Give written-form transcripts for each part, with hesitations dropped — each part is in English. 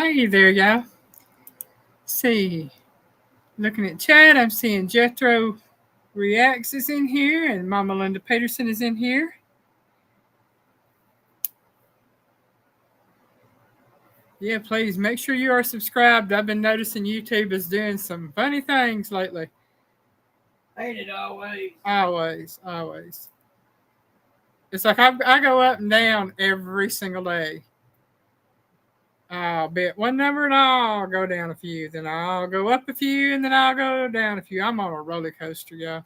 Hey there, y'all. See, looking at chat, I'm seeing Jethro Reacts is in here, and Mama Linda Peterson is in here. Yeah, please make sure you are subscribed. I've been noticing YouTube is doing some funny things lately. Ain't it always? Always. It's like I go up and down every single day. I'll bet one number and I'll go down a few. Then I'll go up a few and then I'll go down a few. I'm on a roller coaster, y'all.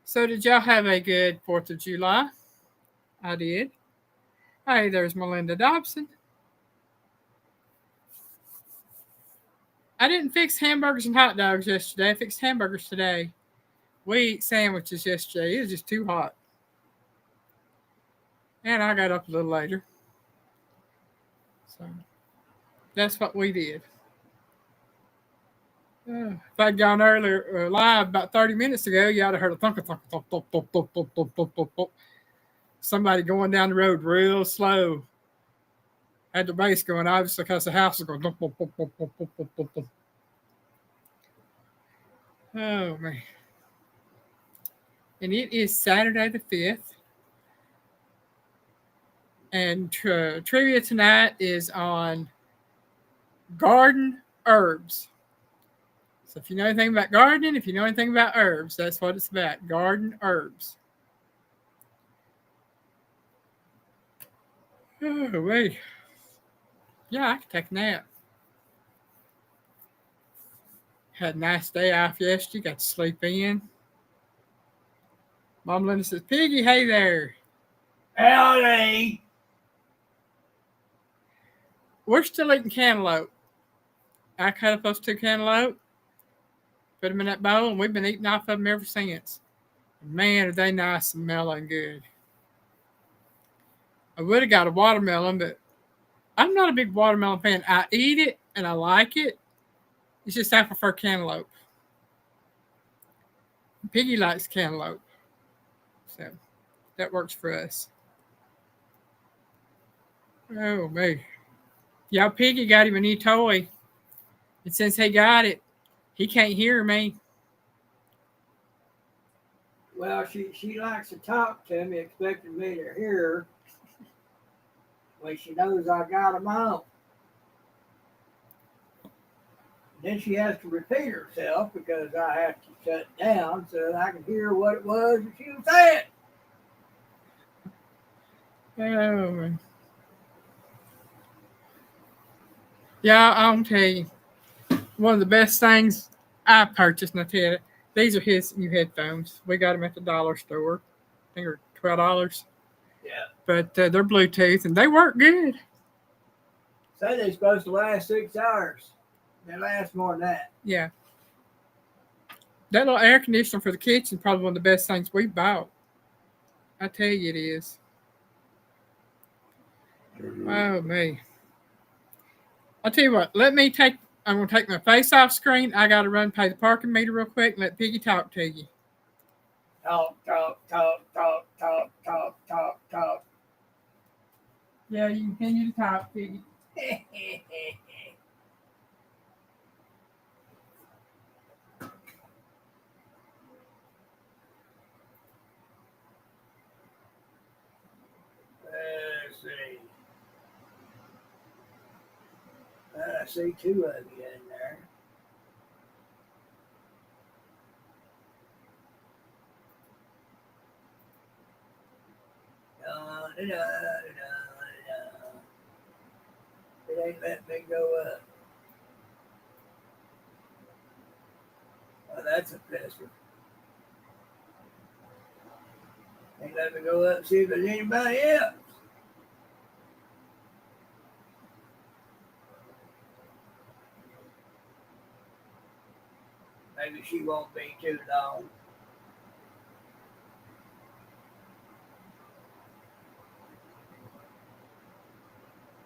So, did y'all have a good 4th of July? I did. Hey, there's Melinda Dobson. I didn't fix hamburgers and hot dogs yesterday. I fixed hamburgers today. We ate sandwiches yesterday. It was just too hot. And I got up a little later. So, that's what we did. If I'd gone earlier live about 30 minutes ago, you ought to heard a thunk, thunk, thunk, thunk, thunk, thunk, thunk, thunk, thunk, thunk, thunk. Somebody going down the road real slow. Had the bass going, obviously, because the house was going. Thunk, thunk, thunk, thunk, thunk, thunk, thunk, thunk. Oh, man. And it is Saturday the 5th. And trivia tonight is on garden herbs. So if you know anything about gardening, if you know anything about herbs, that's what it's about. Garden herbs. Oh, wait. Yeah, I could take a nap. Had a nice day off yesterday. Got to sleep in. Mom Linda says, Piggy, hey there. Howdy. We're still eating cantaloupe. I cut up those 2 cantaloupe, put them in that bowl, and we've been eating off of them ever since. Man, are they nice and mellow and good. I would have got a watermelon, but I'm not a big watermelon fan. I eat it and I like it. It's just I prefer cantaloupe. Piggy likes cantaloupe. So that works for us. Oh, man. Y'all, Piggy got him a new toy. And since he got it, he can't hear me. Well, she likes to talk to me, expecting me to hear her when she knows I got them on. Then she has to repeat herself because I have to shut down so that I can hear what it was that she was saying. Oh, man. Yeah, I'll tell you. One of the best things I purchased, and I tell you, these are his new headphones. We got them at the dollar store. I think they're $12. Yeah. But they're Bluetooth, and they work good. Say they're supposed to last 6 hours. They last more than that. Yeah. That little air conditioner for the kitchen is probably one of the best things we bought. I tell you it is. Oh, me. I'll tell you what. I'm going to take my face off screen. I got to run pay the parking meter real quick and let Piggy talk to you. Talk. Yeah, you can continue to talk, Piggy. Let's see. I see 2 of you in there. It ain't letting me go up. Oh, that's a pisser. Ain't letting me go up and see if there's anybody else. Maybe she won't be too long.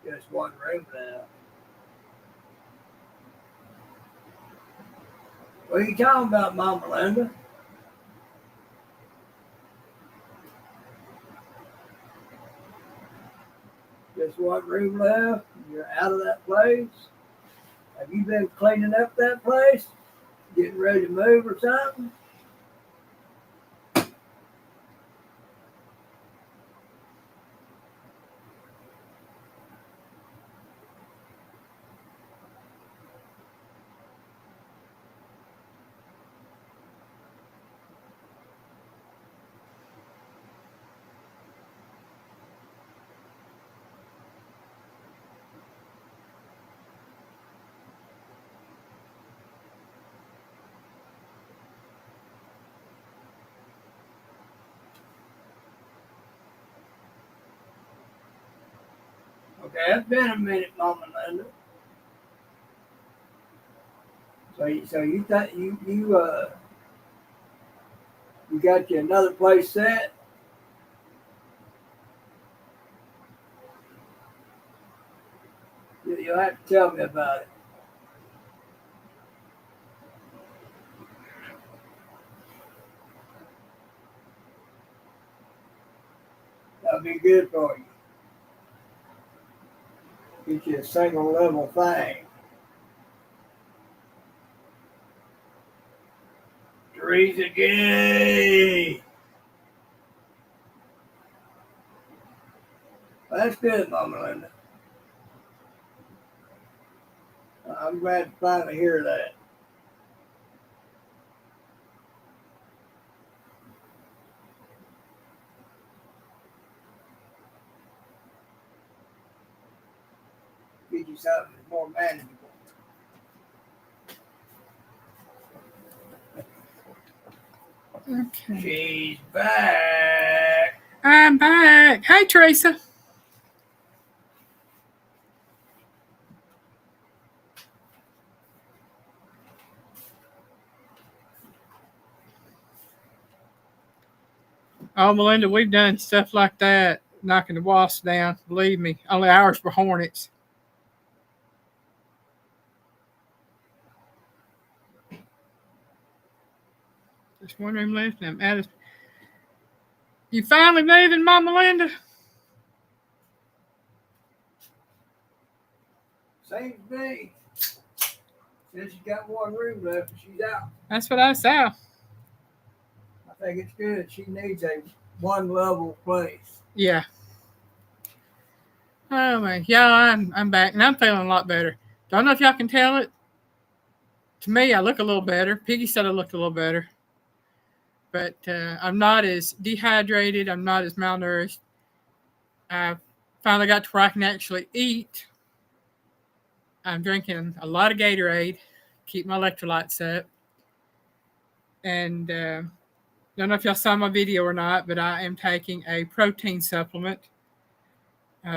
Just one room now. What are you talking about, Mama Linda? Just one room left? You're out of that place? Have you been cleaning up that place? Getting ready to move or something? Okay, it's been a minute, Mama Linda. So you thought you got you another place set? You'll have to tell me about it. That'll be good for you. Get you a single level thing. Teresa Gay. That's good, Mama Linda. I'm glad to finally hear that. Get you something more manageable. Okay. She's back. I'm back. Hey, Teresa. Oh, Melinda, we've done stuff like that, knocking the wasps down. Believe me, only ours were hornets. Just one room left, and I'm out of. You finally moving, Mama Linda? Same thing. Said she's got one room left and she's out. That's what I saw. I think it's good. She needs a one level place. Yeah. Oh man, yeah, I'm back and I'm feeling a lot better. Don't know if y'all can tell it. To me, I look a little better. Piggy said I looked a little better, but I'm not as dehydrated. I'm not as malnourished. I finally got to where I can actually eat. I'm drinking a lot of Gatorade, keep my electrolytes up, and don't know if y'all saw my video or not, but I am taking a protein supplement,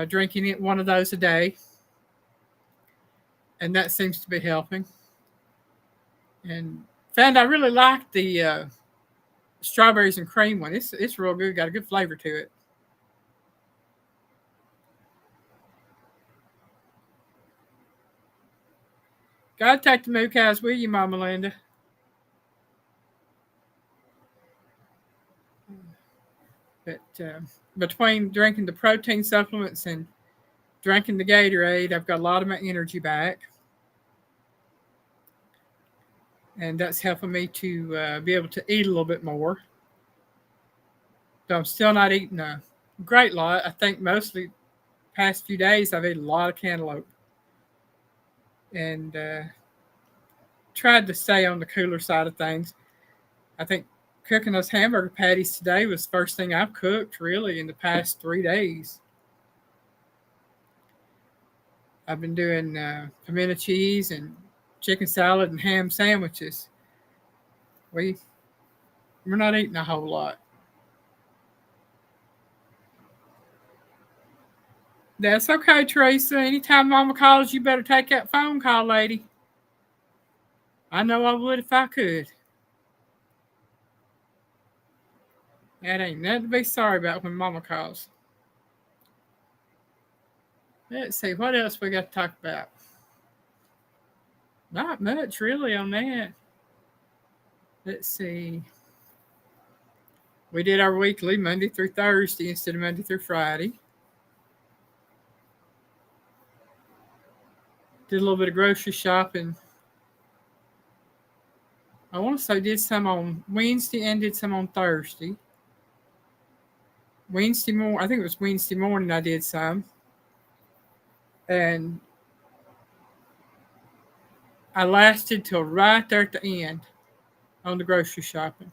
drinking it one of those a day, and that seems to be helping. And found I really like the strawberries and cream one. It's real good. Got a good flavor to it. Gotta take the moo cows with you, Mama Linda. But between drinking the protein supplements and drinking the Gatorade, I've got a lot of my energy back. And that's helping me to be able to eat a little bit more. So I'm still not eating a great lot. I think mostly past few days I've eaten a lot of cantaloupe and tried to stay on the cooler side of things. I think cooking those hamburger patties today was the first thing I've cooked really in the past 3 days. I've been doing pimento cheese and chicken salad and ham sandwiches. We we're not eating a whole lot. That's okay, Teresa. Anytime Mama calls, you better take that phone call, lady. I know I would if I could. That ain't nothing to be sorry about when Mama calls. Let's see, what else we got to talk about? Not much really on that. Let's see. We did our weekly Monday through Thursday instead of Monday through Friday. Did a little bit of grocery shopping. I want to say did some on Wednesday and did some on Thursday. Wednesday morning, I think it was Wednesday morning I did some. And I lasted till right there at the end on the grocery shopping.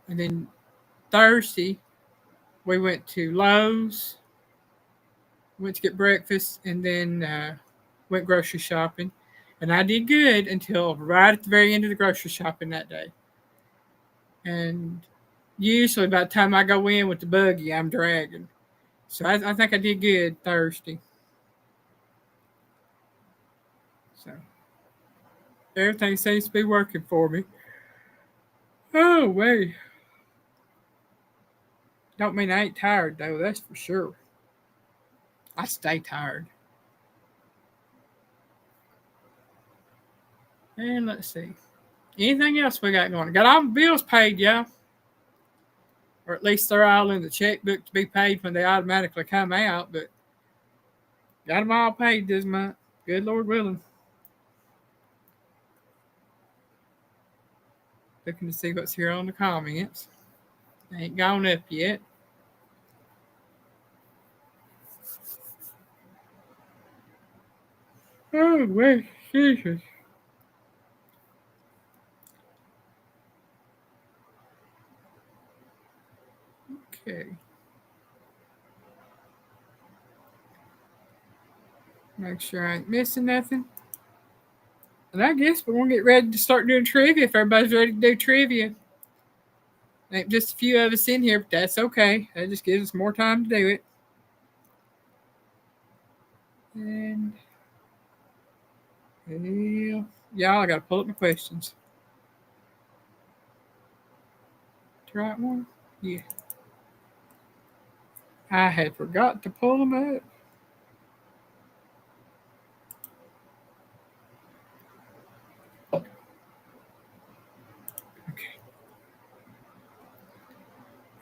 And then Thursday, we went to Lowe's, went to get breakfast, and then went grocery shopping. And I did good until right at the very end of the grocery shopping that day. And usually by the time I go in with the buggy, I'm dragging. So I think I did good Thursday. So everything seems to be working for me. Oh, wait. Don't mean I ain't tired, though, that's for sure. I stay tired. And let's see. Anything else we got going? Got all the bills paid, yeah? Or at least they're all in the checkbook to be paid when they automatically come out, but got them all paid this month. Good Lord willing. Looking to see what's here on the comments. Ain't gone up yet. Oh, wait, Jesus. Okay. Make sure I ain't missing nothing. And I guess we're going to get ready to start doing trivia if everybody's ready to do trivia. Ain't just a few of us in here, but that's okay. That just gives us more time to do it. And y'all, I got to pull up my questions. The right one? Yeah. I had forgot to pull them up. Okay.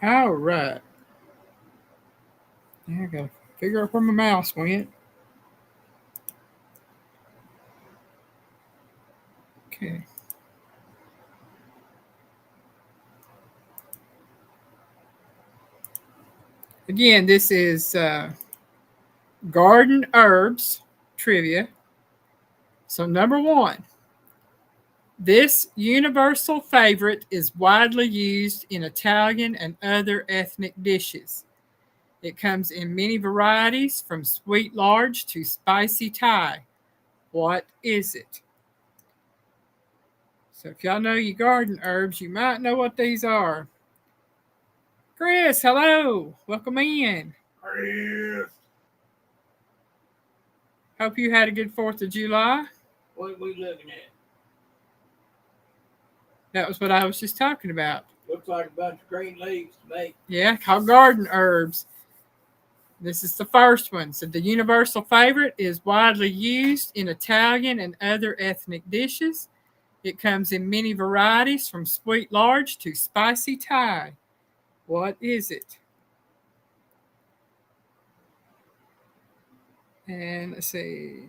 All right. Yeah, I got to figure out where my mouse went. Okay. Again, this is garden herbs trivia. So, number one, this universal favorite is widely used in Italian and other ethnic dishes. It comes in many varieties, from sweet large to spicy Thai. What is it? So, if y'all know your garden herbs, you might know what these are. Chris, hello. Welcome in. Chris. Hope you had a good 4th of July. What are we looking at? That was what I was just talking about. Looks like a bunch of green leaves to me. Yeah, called garden herbs. This is the first one. So the universal favorite is widely used in Italian and other ethnic dishes. It comes in many varieties, from sweet large to spicy Thai. What is it? And let's see.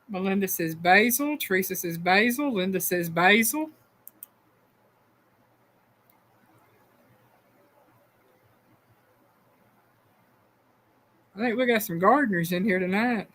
Melinda says basil. Teresa says basil. Linda says basil. I think we got some gardeners in here tonight.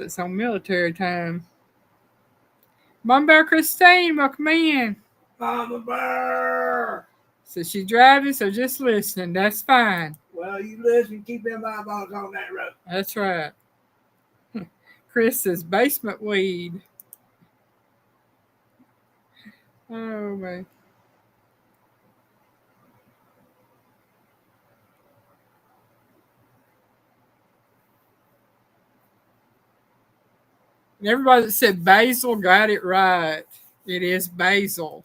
It's on military time. Mom Bear Christine, welcome in. Mama Bear! So she's driving, so just listening. That's fine. Well, you listen, keep them eyeballs on that road. That's right. Chris says basement weed. Oh, man. And everybody that said basil got it right. It is basil.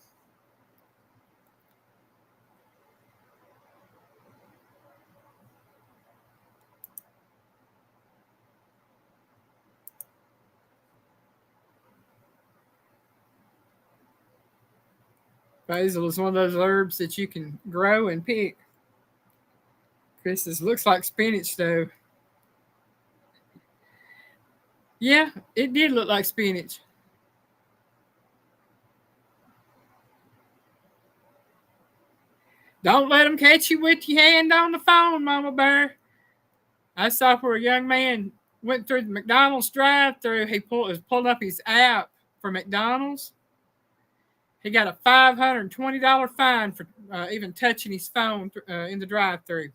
Basil is one of those herbs that you can grow and pick. Chris says, looks like spinach though. Yeah, it did look like spinach. Don't let them catch you with your hand on the phone, Mama Bear. I saw where a young man went through the McDonald's drive-through. He was pulling up his app for McDonald's. He got a $520 fine for even touching his phone in the drive-through.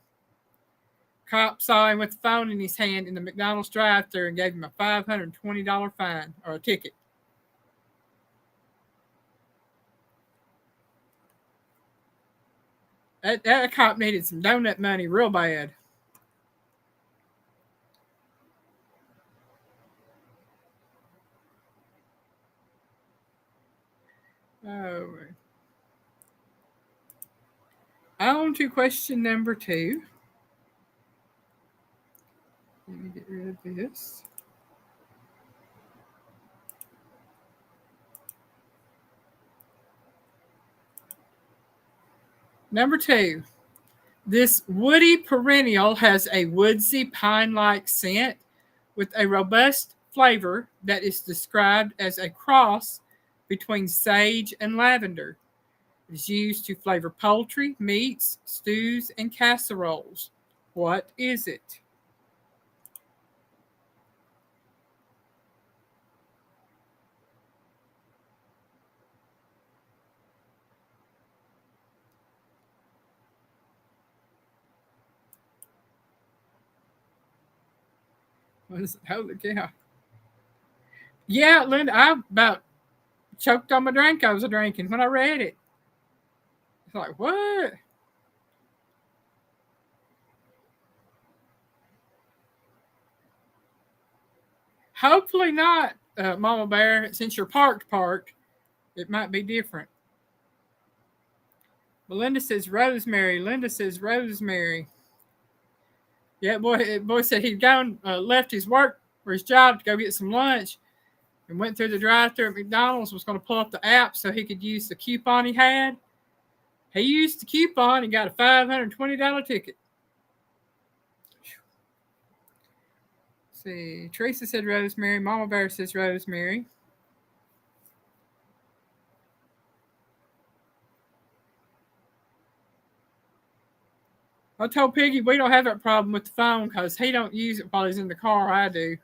Cop saw him with the phone in his hand in the McDonald's drive-through and gave him a $520 fine or a ticket. That cop needed some donut money real bad. Oh. On to question number 2. Let me get rid of this. Number 2. This woody perennial has a woodsy pine-like scent with a robust flavor that is described as a cross between sage and lavender. It is used to flavor poultry, meats, stews, and casseroles. What is it? What is it? Holy cow. Yeah, Linda, I about choked on my drink I was drinking when I read it. It's like, what? Hopefully not, Mama Bear. Since you're parked, it might be different. Melinda says rosemary. Linda says rosemary. Yeah, boy said he'd gone, left his work or his job to go get some lunch and went through the drive-thru at McDonald's, was going to pull up the app so he could use the coupon he had. He used the coupon and got a $520 ticket. Let's see, Teresa said rosemary. Mama Bear says rosemary. I told Piggy we don't have that problem with the phone because he don't use it while he's in the car. I do.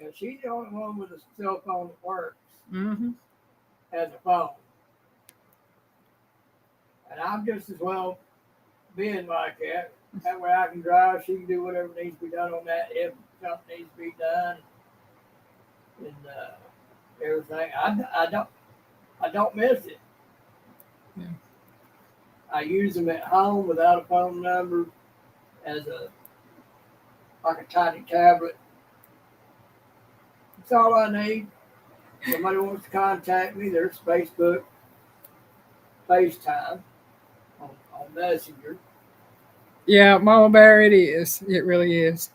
Yeah, she's the only one with a cell phone that works. Mm-hmm. As a phone. And I'm just as well being like that. That way I can drive. She can do whatever needs to be done on that if something needs to be done. And everything. I don't miss it. Yeah. I use them at home without a phone number as like a tiny tablet. That's all I need. If somebody wants to contact me, there's Facebook, FaceTime on Messenger. Yeah, Mama Bear, it is. It really is.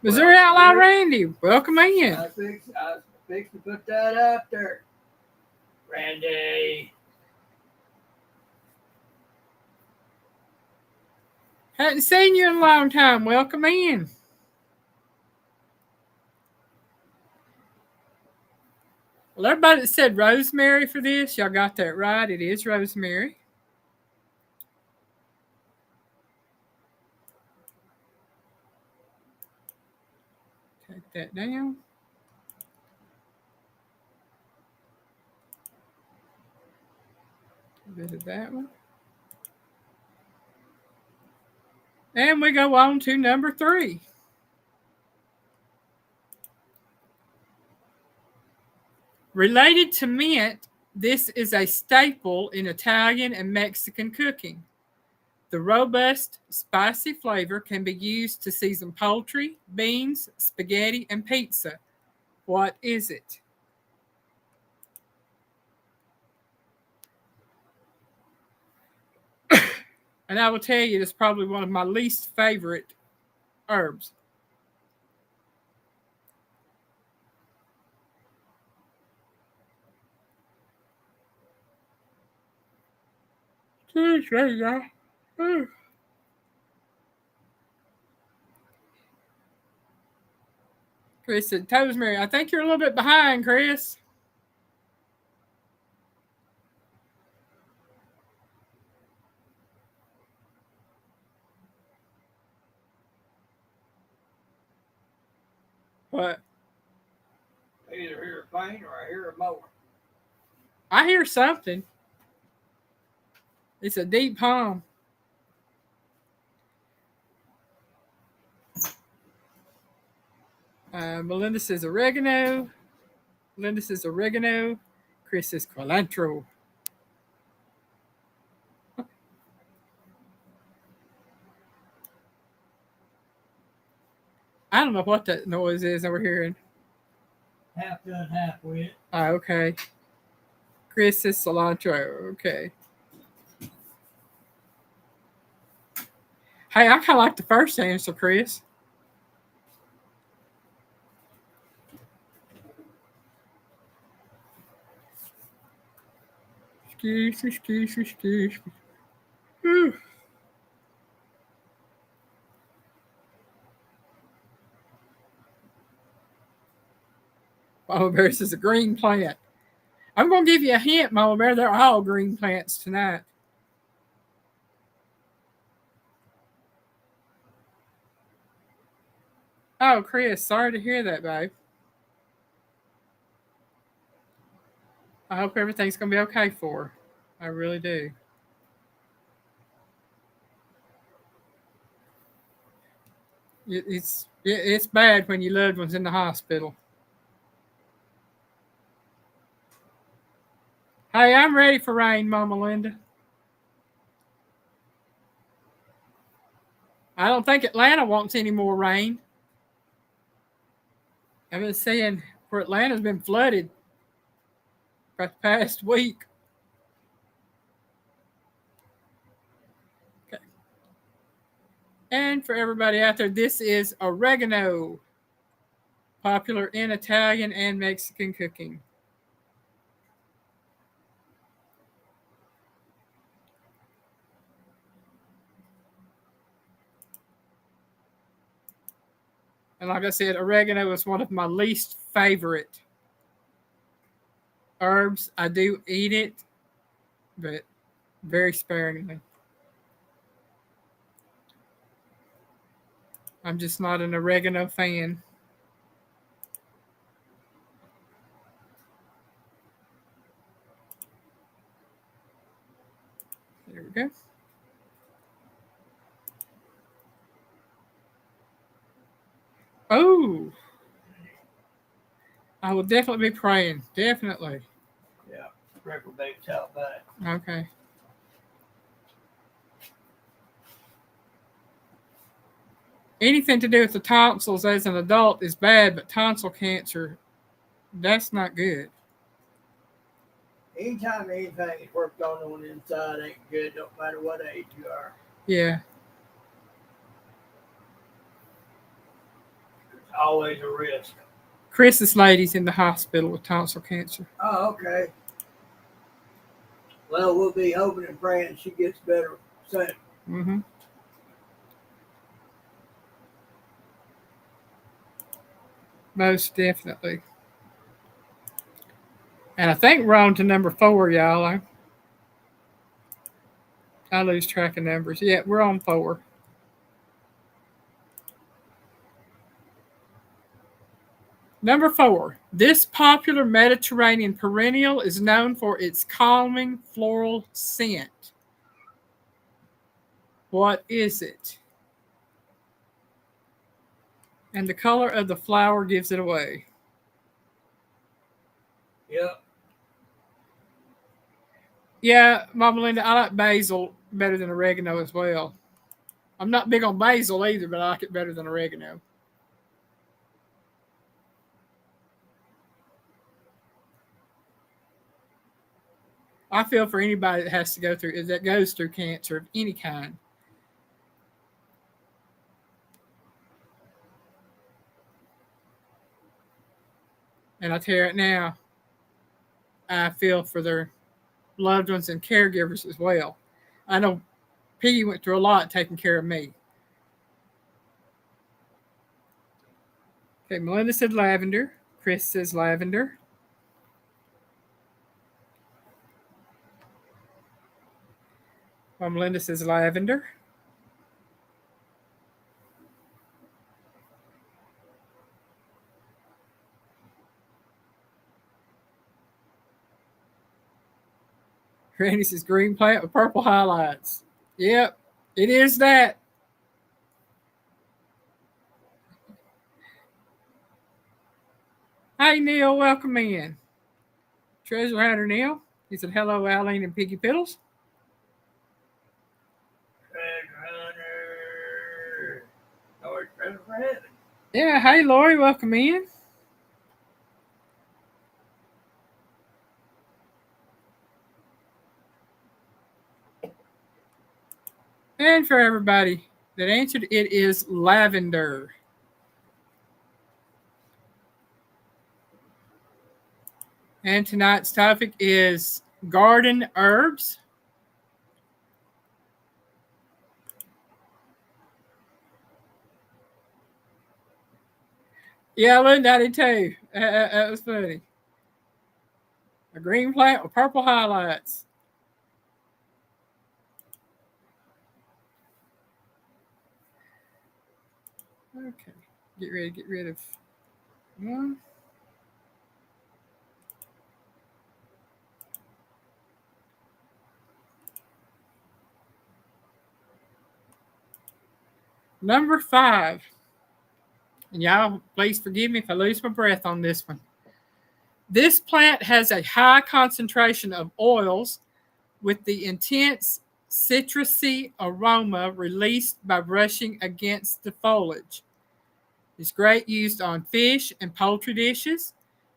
Missouri Outlaw Randy, welcome in. I fixed to put that up there. Randy. Hadn't seen you in a long time. Welcome in. Well, everybody that said rosemary for this, y'all got that right. It is rosemary. Take that down. A bit of that one. And we go on to number 3. Related to mint, this is a staple in Italian and Mexican cooking. The robust, spicy flavor can be used to season poultry, beans, spaghetti, and pizza. What is it? And I will tell you, it's probably one of my least favorite herbs. There you go. Chris said, Toesmary, I think you're a little bit behind, Chris. What? I either hear a pain or I hear a mower. I hear something. It's a deep hum. Melinda says oregano. Linda says oregano. Chris says cilantro. I don't know what that noise is that we're hearing. Half done, half wet. Okay. Chris says cilantro. Okay. Hey, I kind of like the first answer, Chris. Excuse me. Whew. Mama Bear says a green plant. I'm going to give you a hint, Mama Bear. They're all green plants tonight. Oh, Chris, sorry to hear that, babe. I hope everything's going to be okay for her. I really do. It's bad when your loved one's in the hospital. Hey, I'm ready for rain, Mama Linda. I don't think Atlanta wants any more rain. I've been saying where Atlanta's been flooded for the past week. Okay. And for everybody out there, this is oregano, popular in Italian and Mexican cooking. And like I said, oregano is one of my least favorite herbs. I do eat it, but very sparingly. I'm just not an oregano fan. There we go. Oh, I will definitely be praying. Definitely. Yeah, reprobate's out back. Okay. Anything to do with the tonsils as an adult is bad, but tonsil cancer, that's not good. Anytime anything is worked on the inside ain't good, no matter what age you are. Yeah. There's always a risk. Chris's lady's in the hospital with tonsil cancer. Oh, okay. Well, we'll be hoping and praying she gets better soon. Mm-hmm. Most definitely. And I think we're on to number 4, y'all. I lose track of numbers. Yeah, we're on 4. Number 4. This popular Mediterranean perennial is known for its calming floral scent. What is it? And the color of the flower gives it away. Yep. Yeah, Mama Linda, I like basil better than oregano as well. I'm not big on basil either, but I like it better than oregano. I feel for anybody that has to go through, that goes through cancer of any kind. And I tell you right now, I feel for their loved ones and caregivers as well. I know Piggy went through a lot taking care of me. Okay, Melinda said lavender. Chris says lavender. Melinda says lavender. Randy says green plant with purple highlights. Yep, it is that. Hey, Neil, welcome in. Treasure Hunter Neil. He said, hello, Aline and Piggy Piddles. Treasure Hunter. Lord, treasure for heaven. Yeah, hey, Lori, welcome in. And for everybody that answered, it is lavender. And tonight's topic is garden herbs. Yeah, I learned that too. That was funny. A green plant with purple highlights. Okay, get rid of one. Number 5. And y'all, please forgive me if I lose my breath on this one. This plant has a high concentration of oils with the intense citrusy aroma released by brushing against the foliage. It's great used on fish and poultry dishes,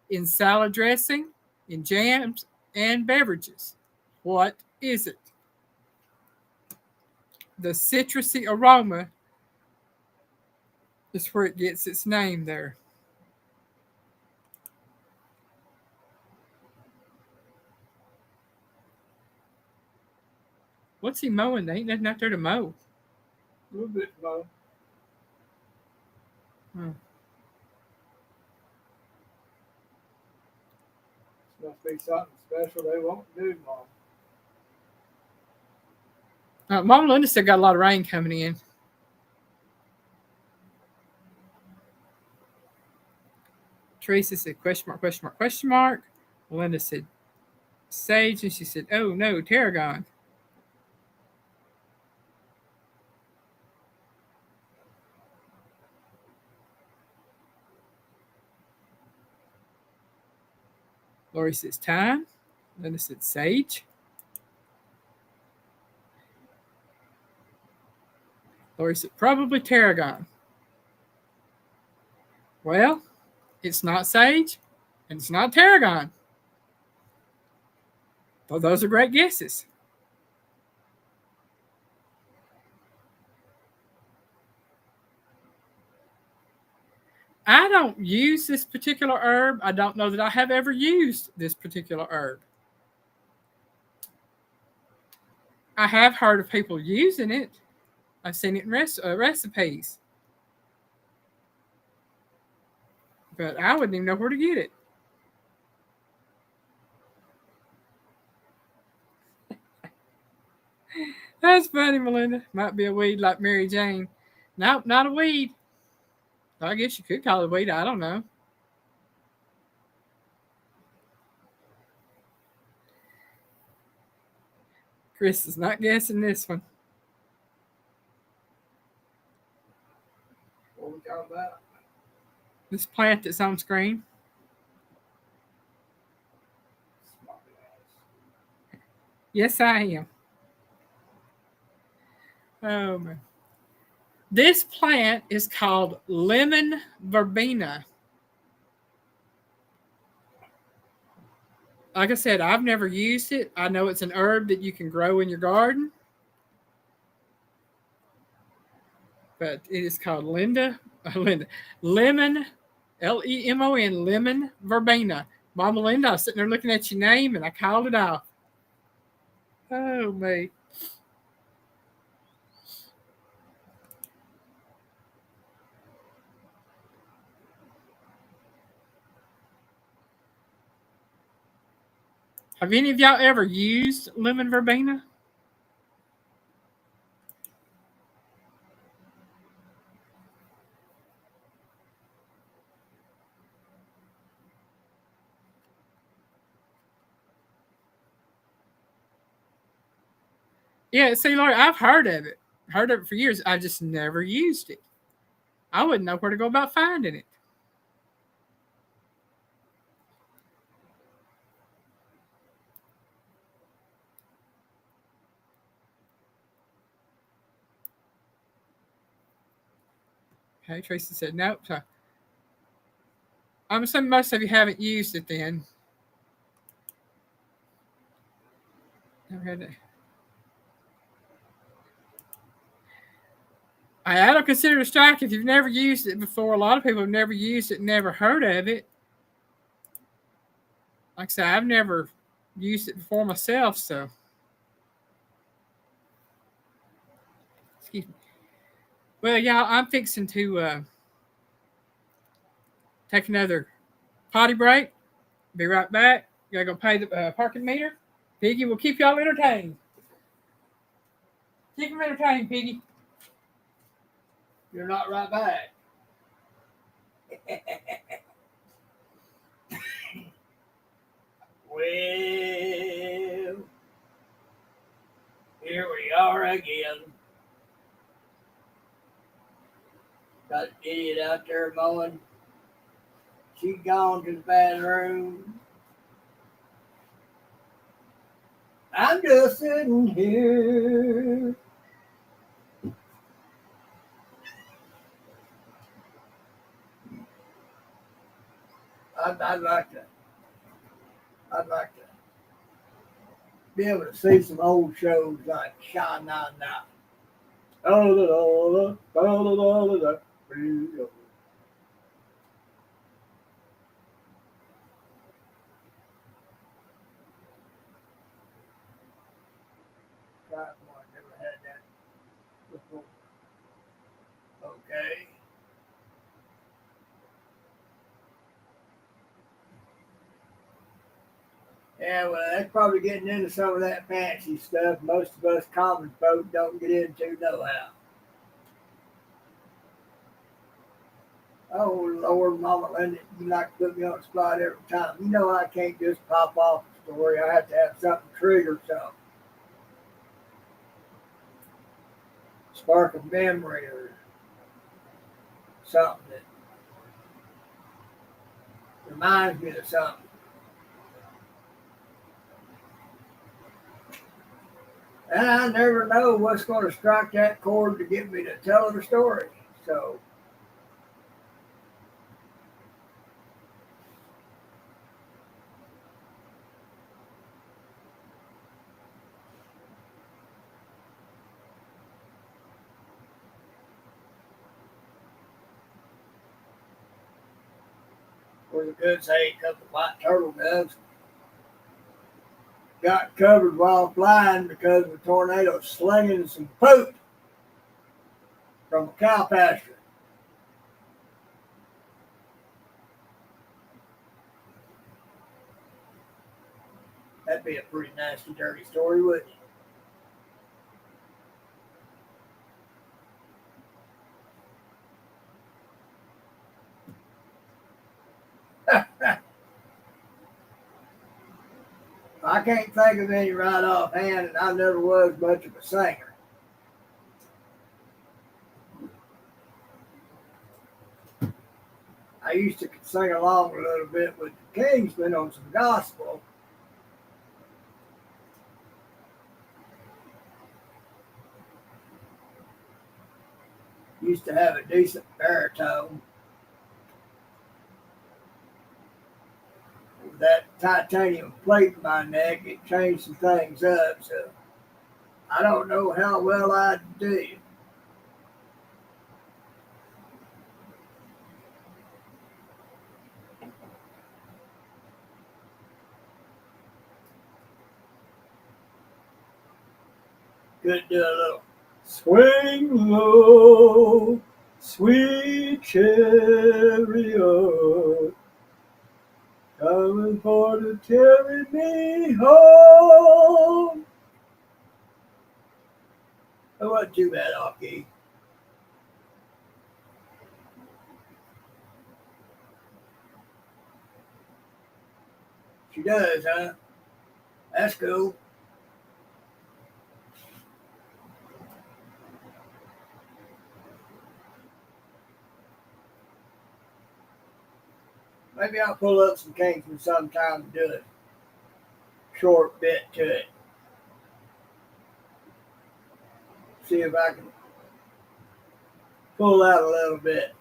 in salad dressing, in jams, and beverages. What is it? The citrusy aroma is where it gets its name there. What's he mowing? There ain't nothing out there to mow. A little bit low. Must be something special they won't do, Mom. Mom Linda said got a lot of rain coming in. Teresa said question mark, question mark, question mark. Melinda said sage, and she said, oh no, tarragon. Lori says thyme. Linda said sage. Lori said probably tarragon. Well, it's not sage, and it's not tarragon. But those are great guesses. I don't use this particular herb. I don't know that I have ever used this particular herb. I have heard of people using it. I've seen it in recipes. But I wouldn't even know where to get it. That's funny, Melinda. Might be a weed like Mary Jane. Nope, not a weed. I guess you could call it a weed. I don't know. Chris is not guessing this one. What we talking about? This plant that's on screen. Yes, I am. Oh, man. This plant is called lemon verbena. Like I said, I've never used it. I know it's an herb that you can grow in your garden, but it is called Linda, lemon, Lemon, lemon verbena. Mama Linda, I was sitting there looking at your name and I called it off. Oh, me. Have any of y'all ever used lemon verbena? Yeah, see, Lori, I've heard of it for years. I just never used it. I wouldn't know where to go about finding it. Okay, Tracy said nope. So I'm assuming most of you haven't used it then. Never had it. I don't consider it a strike if you've never used it before. A lot of people have never used it, never heard of it. Like I said, I've never used it before myself, so excuse me. Well, y'all, I'm fixing to take another potty break. Be right back. Gotta go pay the parking meter. Piggy will keep y'all entertained. Keep them entertained, Piggy. You're not right back. Well, here we are again. Got an idiot out there mowing. She gone to the bathroom. I'm just sitting here. I'd like to. I'd like to be able to see some old shows like Sha Na Na. Never had that before. Okay. Yeah, well, that's probably getting into some of that fancy stuff most of us common folk don't get into no how. Oh, Lord, Mama Linda, you like to put me on the spot every time. You know I can't just pop off the story. I have to have something trigger something. Spark of memory or something that reminds me of something. And I never know what's going to strike that chord to get me to tell the story. So, for the good sake, a couple of white turtle doves got covered while flying because of a tornado slinging some poop from a cow pasture. That'd be a pretty nasty, dirty story, wouldn't it? I can't think of any right offhand, and I never was much of a singer. I used to sing along a little bit with the Kingsmen on some gospel. Used to have a decent baritone. that titanium plate in my neck, it changed some things up. So I don't know how well I do. Could do a little swing low, sweet chariot, coming for to carry me home. That wasn't too bad, Aki. She does, huh? That's cool. Maybe I'll pull up some Kingston sometime and do a short bit to it. See if I can pull out a little bit.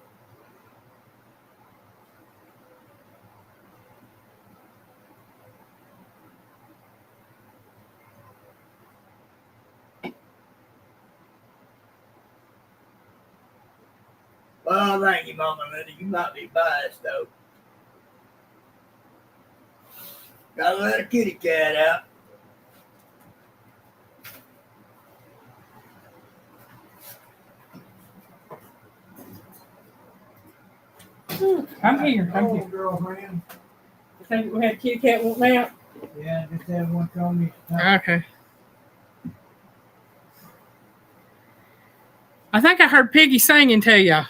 Well, thank you, Mama Linda. You might be biased, though. Gotta let a kitty cat out. I'm here. I'm Oh, here. girlfriend. I think we had a kitty cat want me out. Yeah, just had one tell me. Okay. I think I heard Piggy singing to you.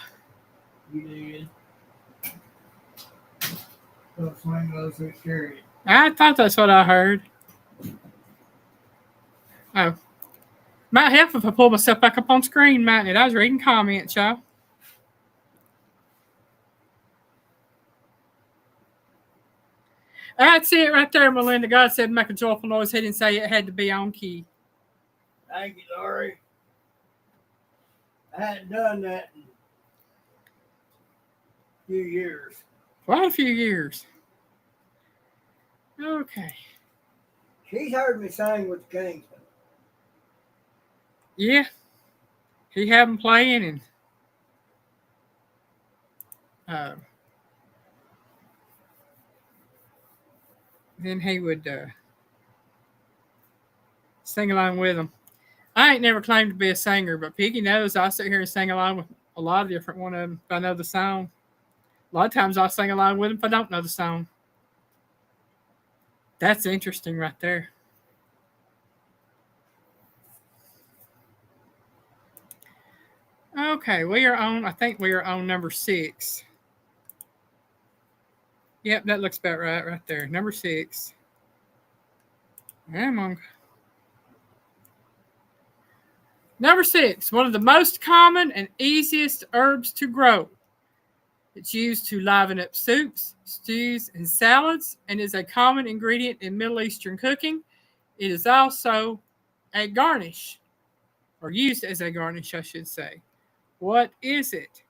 You did. Don't swing low, so scary. I thought that's what I heard. Oh. Might help if I pull myself back up on screen, mightn't it? I was reading comments, y'all. That's it right there, Melinda. God said make a joyful noise. He didn't say it had to be on key. Thank you, Lori. I hadn't done that in a few years. Quite a few years. Okay. She's heard me sing with the Kingston. Yeah. He had them playing and then he would sing along with them. I ain't never claimed to be a singer, but Piggy knows I sit here and sing along with a lot of different one of them if I know the song. A lot of times I'll sing along with them if I don't know the song. That's interesting right there. Okay, I think we are on number 6. Yep, that looks about right there. Number 6. Number 6, one of the most common and easiest herbs to grow. It's used to liven up soups, stews, and salads, and is a common ingredient in Middle Eastern cooking. It is also a garnish, or used as a garnish, I should say. What is it?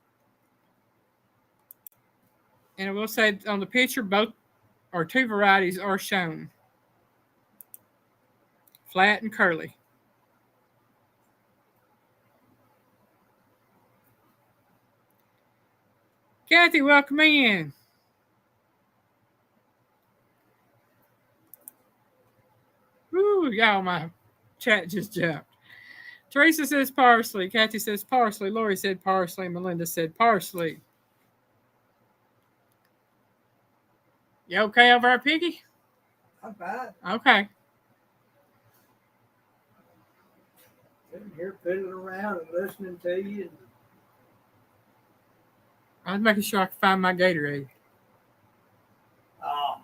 And I will say on the picture, both or 2 varieties are shown. Flat and curly. Kathy, welcome in. Woo, y'all, my chat just jumped. Teresa says parsley. Kathy says parsley. Lori said parsley. Melinda said parsley. You okay over there, Piggy? I'm fine. Okay. Sitting here fiddling around and listening to you. I was making sure I could find my Gatorade. Oh.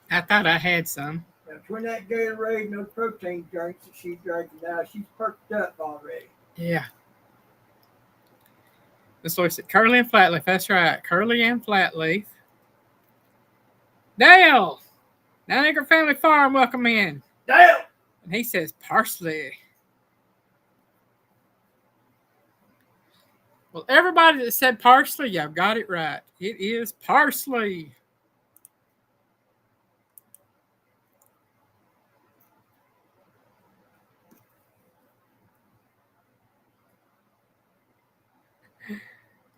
I thought I had some. Between that Gatorade and those protein drinks that she's drinking now, she's perked up already. Yeah. Miss Lori said curly and flat leaf. That's right. Curly and flat leaf. Dale! Nine-Acre Family Farm, welcome in. Dale! And he says parsley. Well, everybody that said parsley, y'all got it right. It is parsley.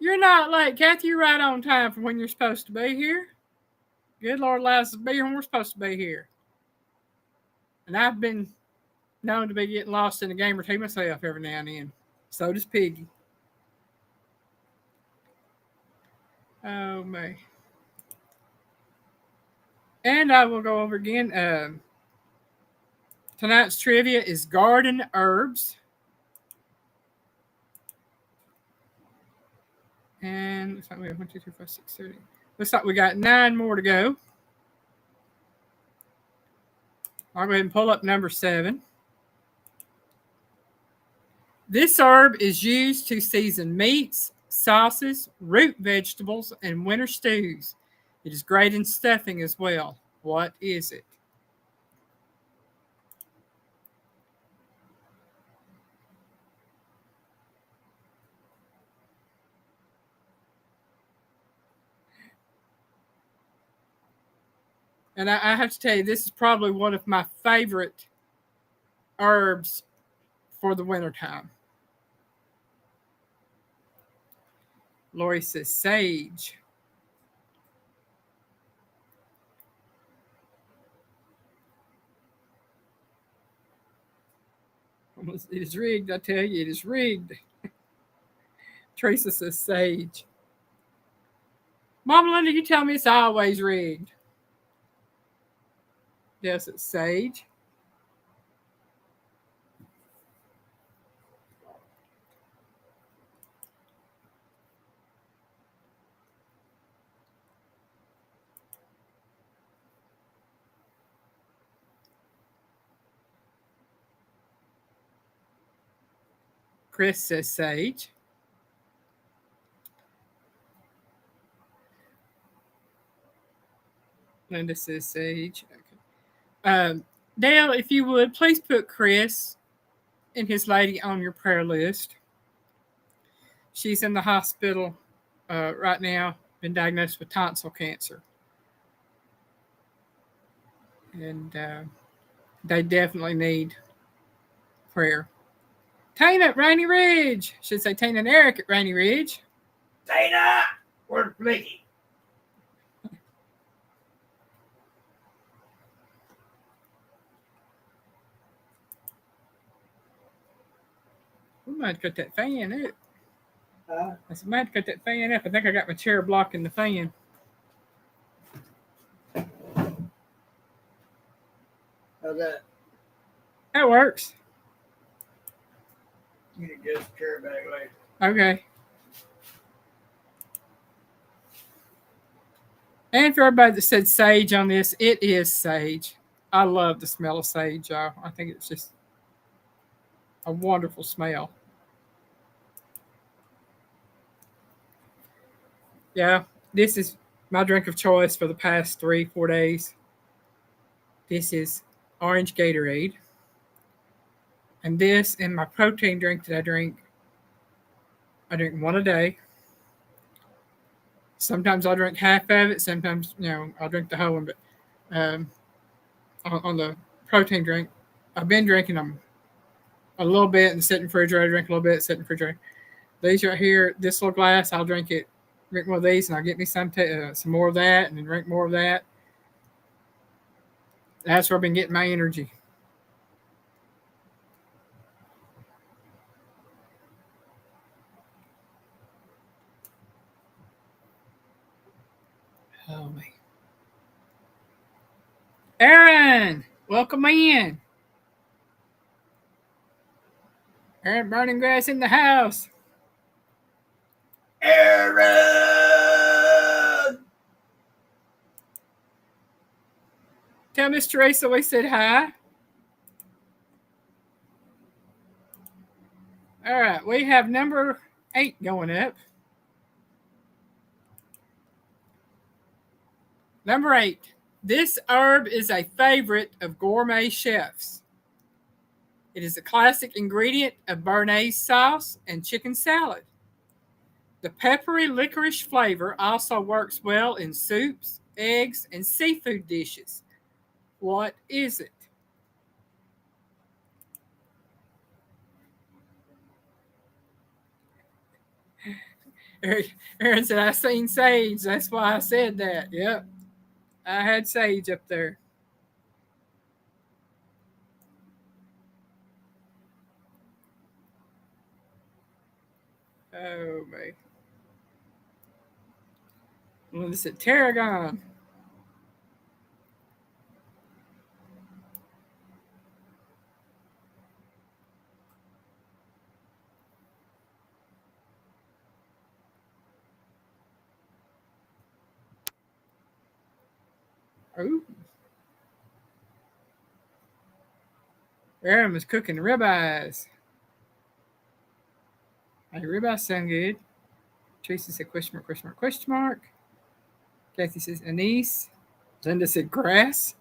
You're not late, Kathy. You're right on time for when you're supposed to be here. Good Lord allows us to be here when we're supposed to be here. And I've been known to be getting lost in the game or two myself every now and then. So does Piggy. Oh, my. And I will go over again. Tonight's trivia is garden herbs. And looks like we have 1, 2, 3, 4, 6, 7. Looks like we got 9 more to go. I'll go ahead and pull up number 7. This herb is used to season meats, sauces, root vegetables, and winter stews. It is great in stuffing as well. What is it? And I have to tell you, this is probably one of my favorite herbs for the wintertime. Lori says sage. It is rigged, I tell you, it is rigged. Teresa says sage. Mama Linda, you tell me it's always rigged. Yes, it's sage. Chris says sage. Linda says sage. Okay. Dale, if you would, please put Chris and his lady on your prayer list. She's in the hospital right now, been diagnosed with tonsil cancer. And they definitely need prayer. Tina at Rainy Ridge. Should say Tina and Eric at Rainy Ridge. Tina! Where's Blicky? We might cut that fan up. I said, might cut that fan up. I think I got my chair blocking the fan. How's that? That works. You can just chair back later. Okay. And for everybody that said sage on this, it is sage. I love the smell of sage, y'all. I think it's just a wonderful smell. Yeah, this is my drink of choice for the past 3-4 days. This is orange Gatorade. And this and my protein drink that I drink one a day. Sometimes I'll drink half of it. Sometimes, I'll drink the whole one. But on the protein drink, I've been drinking them a little bit and sit in the refrigerator, drink a little bit, sit in the refrigerator. These right here, this little glass, I'll drink one of these, and I'll get me some more of that, and then drink more of that. That's where I've been getting my energy. Oh, man. Aaron, welcome in. Aaron Burning Grass in the house. Aaron! Tell Miss Teresa we said hi. All right, we have number 8 going up. Number 8. This herb is a favorite of gourmet chefs. It is a classic ingredient of béarnaise sauce and chicken salad. The peppery licorice flavor also works well in soups, eggs, and seafood dishes. What is it? Aaron said, I seen sage. That's why I said that. Yep. I had sage up there. Oh, man. Linda said, tarragon. Oh. Aaron was cooking ribeyes. Hey, ribeyes sound good. Tracy said, question mark, question mark, question mark. Kathy says, anise. Linda said, grass.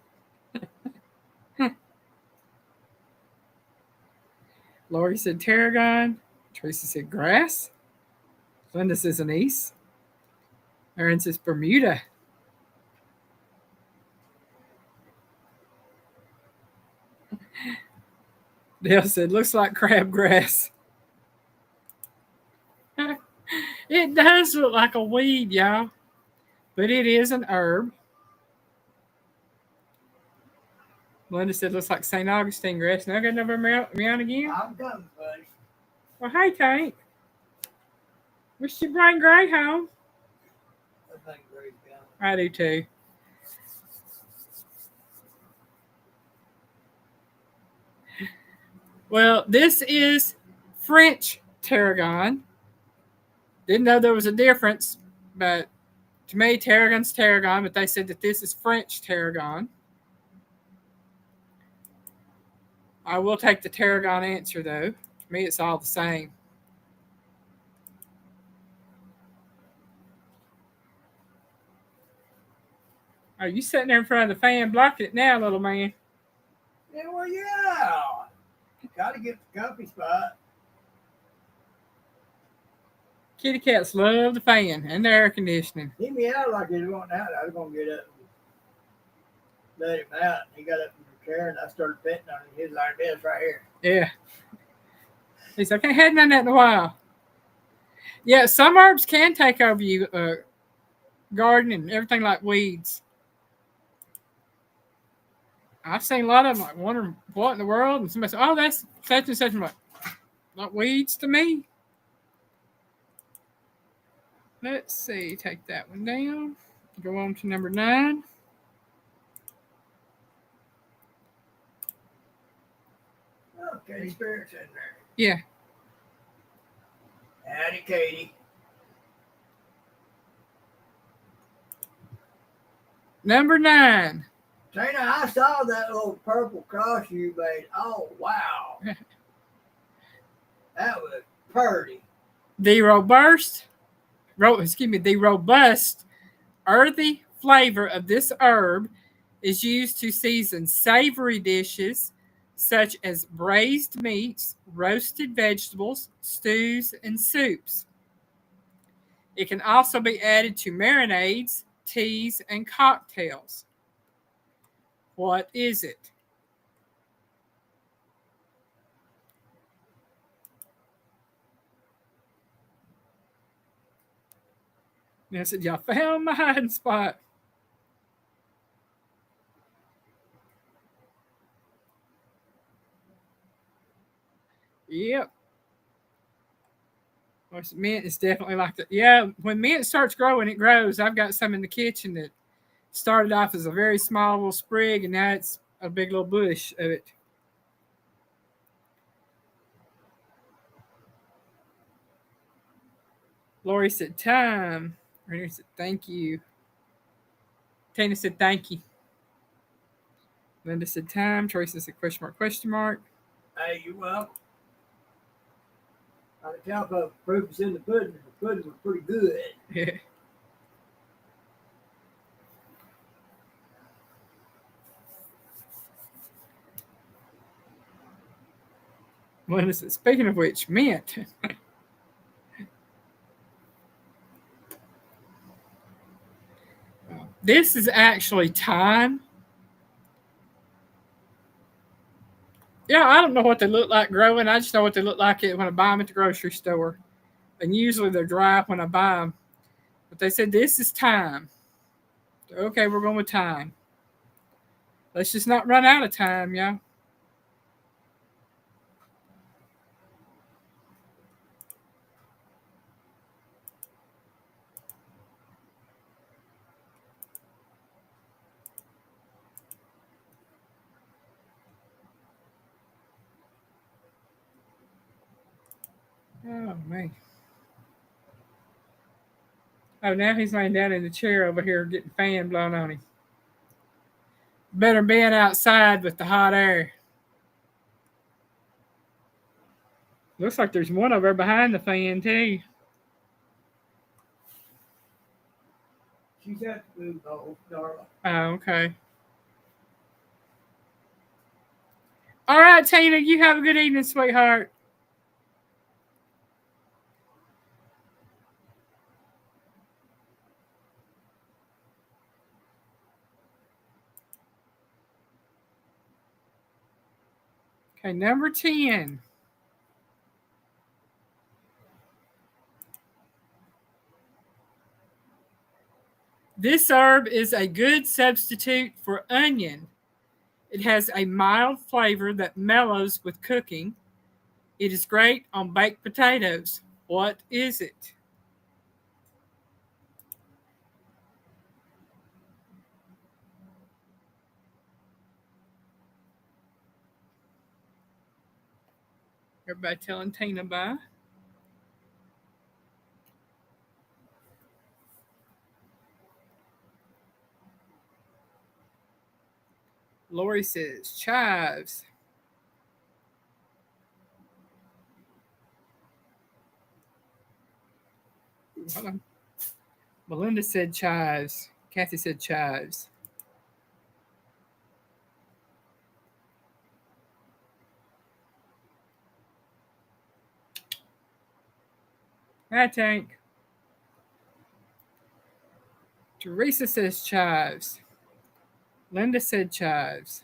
Lori said, tarragon. Tracy said, grass. Linda says, anise. Aaron says, Bermuda. Dale said, looks like crabgrass. It does look like a weed, y'all, but it is an herb. Linda said, looks like St. Augustine grass. Now I got another meow again. I'm coming, buddy. Well, hey, Tank. Wish you bring Gray home. I think Gray's gone. I do too. Well, this is French tarragon. Didn't know there was a difference, but to me, tarragon's tarragon, but they said that this is French tarragon. I will take the tarragon answer, though. To me, it's all the same. Are you sitting there in front of the fan blocking it now, little man? Yeah, well, yeah. Got to get the comfy spot. Kitty cats love the fan and the air conditioning. He meowed like he was wanting out. I was going to get up and let him out. He got up from the chair, and I started petting on him. He was like this right here. Yeah. He's like, I hadn't done that in a while. Yeah, some herbs can take over you, gardening, everything like weeds. I've seen a lot of them like wondering what in the world, and somebody said, oh, that's such and such. I'm like, not weeds to me. Let's see, take that one down. Go on to number 9. Okay, Spirit's in there. Yeah. Howdy, Katie. Number 9. Tina, I saw that little purple cross you made. Oh, wow. That was pretty. The robust, earthy flavor of this herb is used to season savory dishes such as braised meats, roasted vegetables, stews, and soups. It can also be added to marinades, teas, and cocktails. What is it? And I said, y'all found my hiding spot. Yep. Mint is definitely like that. Yeah, when mint starts growing, it grows. I've got some in the kitchen that started off as a very small little sprig, and now it's a big little bush of it. Lori said, time. Rainer said, thank you. Tina said, thank you. Linda said, time. Teresa said, question mark, question mark. Hey, you welcome. I can tell by the proof is in the pudding. The pudding was pretty good. Yeah. Linda said, speaking of which, mint. This is actually thyme. Yeah, I don't know what they look like growing. I just know what they look like when I buy them at the grocery store. And usually they're dry when I buy them. But they said this is thyme. Okay, we're going with thyme. Let's just not run out of time, y'all. Oh, man. Oh, now he's laying down in the chair over here getting fan blown on him. Better being outside with the hot air. Looks like there's one over behind the fan, too. She's at the food bowl, Darla. Oh, okay. All right, Tina, you have a good evening, sweetheart. Okay, number 10. This herb is a good substitute for onion. It has a mild flavor that mellows with cooking. It is great on baked potatoes. What is it? Everybody telling Tina bye. Lori says chives. Hold on. Melinda said chives. Kathy said chives. Hi, Tank. Teresa says chives. Linda said chives.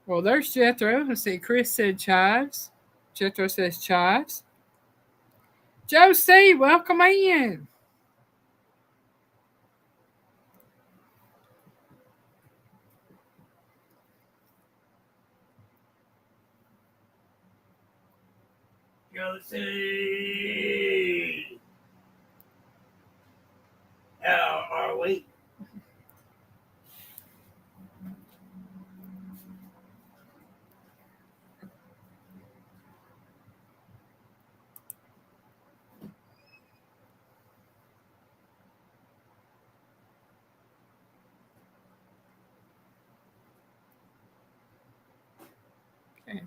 Well, there's Jethro. Let's see. Chris said chives. Jethro says chives. Joe C., welcome in. Josie. How are we? Okay.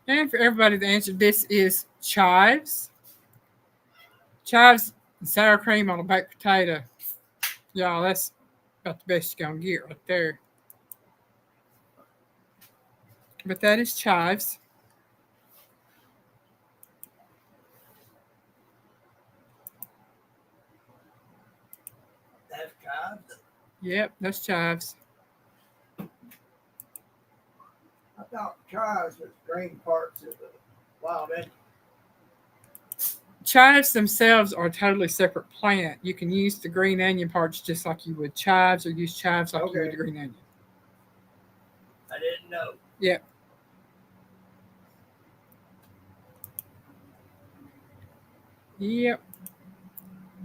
And for everybody to answer, this is chives. Chives and sour cream on a baked potato. Y'all, that's about the best you're going to get right there. But that is chives. That's chives. Yep, that's chives. I thought chives was green parts of the wild onion. Chives themselves are a totally separate plant. You can use the green onion parts just like you would chives, or use chives like you would the green onion. I didn't know. Yep. Yep.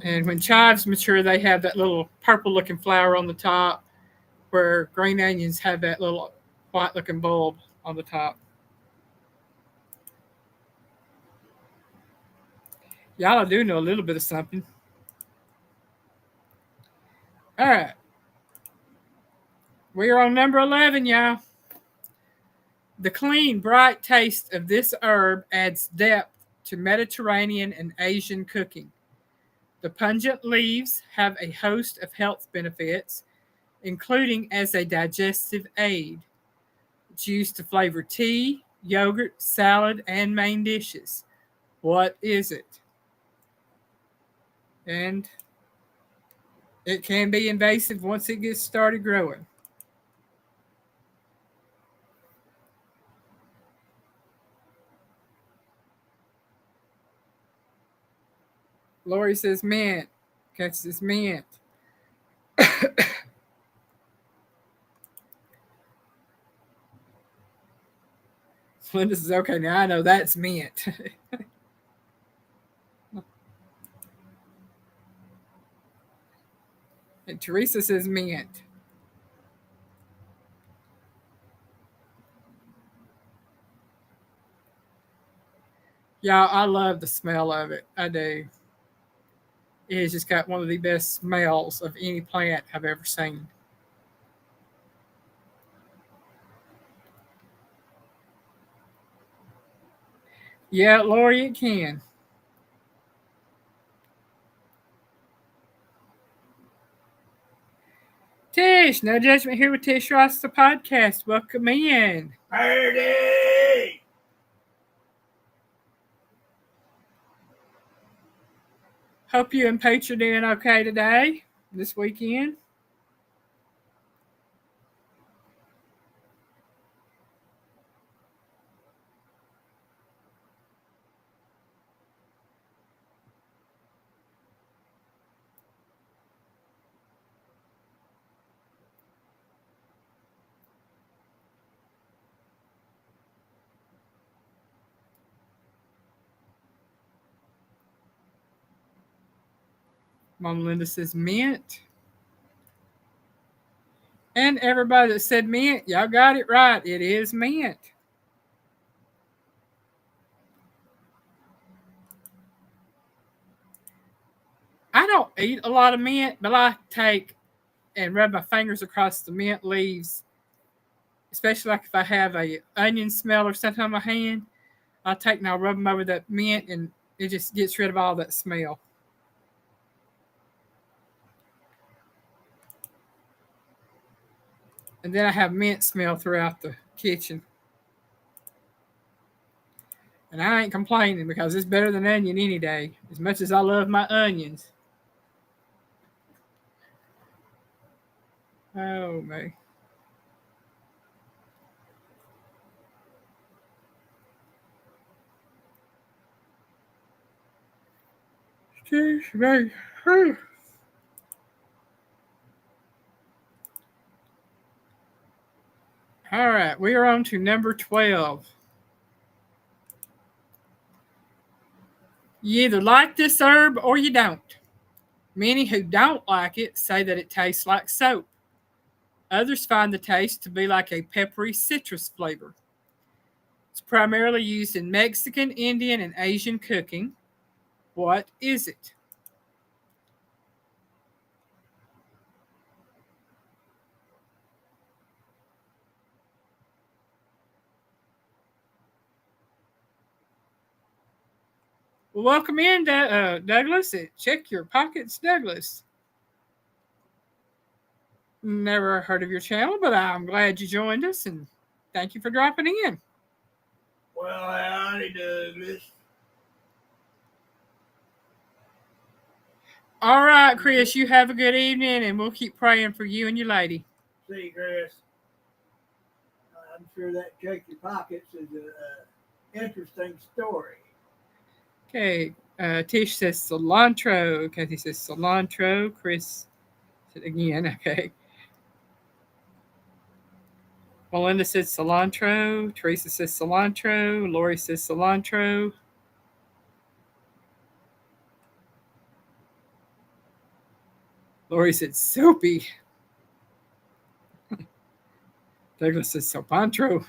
And when chives mature, they have that little purple looking flower on the top, where green onions have that little white looking bulb on the top. Y'all do know a little bit of something. All right. We are on number 11, y'all. The clean, bright taste of this herb adds depth to Mediterranean and Asian cooking. The pungent leaves have a host of health benefits, including as a digestive aid. It's used to flavor tea, yogurt, salad, and main dishes. What is it? And it can be invasive once it gets started growing. Lori says mint. Catch says mint. Linda says, okay, now I know that's mint. And Teresa says mint. Yeah, I love the smell of it. I do. It has just got one of the best smells of any plant I've ever seen. Yeah, Lori, it can. Tish, no judgment here with Tish Ross, the podcast. Welcome in. Party! Hope you and Pete are doing okay today, this weekend. Mom Linda says mint. And everybody that said mint, y'all got it right. It is mint. I don't eat a lot of mint, but I take and rub my fingers across the mint leaves, especially like if I have a onion smell or something on my hand. I'll take and I'll rub them over that mint, and it just gets rid of all that smell. And then I have mint smell throughout the kitchen. And I ain't complaining because it's better than onion any day, as much as I love my onions. Oh, man. Excuse me. All right, we are on to number 12. You either like this herb or you don't. Many who don't like it say that it tastes like soap. Others find the taste to be like a peppery citrus flavor. It's primarily used in Mexican, Indian, and Asian cooking. What is it? Well, welcome in, Douglas. Check your pockets, Douglas. Never heard of your channel, but I'm glad you joined us, and thank you for dropping in. Well, howdy, Douglas. All right, Chris, you have a good evening, and we'll keep praying for you and your lady. See you, Chris. I'm sure that check your pockets is an interesting story. Okay, Tish says cilantro. Kathy says cilantro. Chris said again, okay. Melinda says cilantro. Teresa says cilantro. Lori says cilantro. Lori said soapy. Douglas says cilantro.